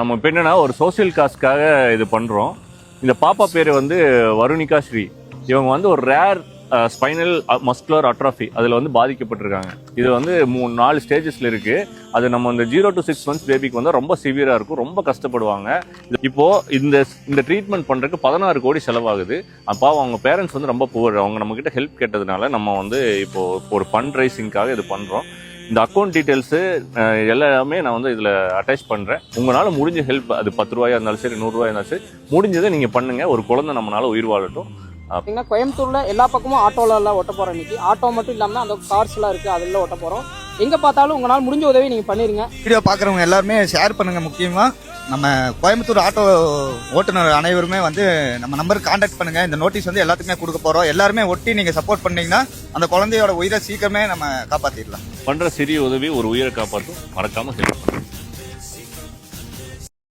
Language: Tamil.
நம்ம இப்போ என்னன்னா ஒரு சோசியல் காஸ்க்காக இது பண்றோம். இந்த பாப்பா பேரு வந்து வருணிகா ஸ்ரீ. இவங்க வந்து ஒரு ரேர் ஸ்பைனல் மஸ்குலர் அட்ராஃபி அதில் வந்து பாதிக்கப்பட்டிருக்காங்க. இது வந்து 4 ஸ்டேஜஸ்ல இருக்கு. அது நம்ம இந்த 0 to 6 months பேபிக்கு வந்து ரொம்ப சிவியரா இருக்கும், ரொம்ப கஷ்டப்படுவாங்க. இப்போ இந்த ட்ரீட்மெண்ட் பண்றதுக்கு 16 கோடி செலவாகுது. அப்போ அவங்க பேரண்ட்ஸ் வந்து ரொம்ப புவர். அவங்க நம்ம கிட்ட ஹெல்ப் கேட்டதுனால நம்ம வந்து இப்போ ஒரு ஃபண்ட் ரைசிங்காக இது பண்றோம். இந்த அக்கௌண்ட் டீட்டெயில்ஸு எல்லாமே நான் வந்து இதில் அட்டாச் பண்ணுறேன். உங்களால் முடிஞ்ச ஹெல்ப், அது 10 ரூபாயா இருந்தாலும் சரி, 100 ரூபாயா இருந்தாலும் சரி, முடிஞ்சதை நீங்கள் பண்ணுங்கள். ஒரு குழந்தை நம்மளால உயிர் வாழட்டும். கோயம்புத்தூர்ல எல்லா பக்கமும் ஆட்டோல எல்லாம் ஒட்ட போறோம். இன்னைக்கு ஆட்டோ மட்டும் இல்லாம அந்த கார்ஸ் எல்லாம் இருக்கு, அதெல்லாம் ஒட்ட போறோம். எங்க பார்த்தாலும் உங்களால முடிஞ்ச உதவி நீங்க பண்ணிருங்க. வீடியோ பாக்குறவங்க எல்லாருமே ஷேர் பண்ணுங்க. முக்கியமா நம்ம கோயம்புத்தூர் ஆட்டோ ஓட்டுநர் அனைவருமே வந்து நம்ம நம்பருக்கு கான்டாக்ட் பண்ணுங்க. இந்த நோட்டீஸ் வந்து எல்லாத்துக்குமே கொடுக்க போறோம். எல்லாருமே ஒட்டி நீங்க சப்போர்ட் பண்ணீங்கன்னா அந்த குழந்தையோட உயிரை சீக்கிரமே நம்ம காப்பாத்திடலாம். பண்ற சிறிய உதவி ஒரு உயிரை காப்பாற்றும். மறக்காம ஹெல்ப் பண்ணுங்க.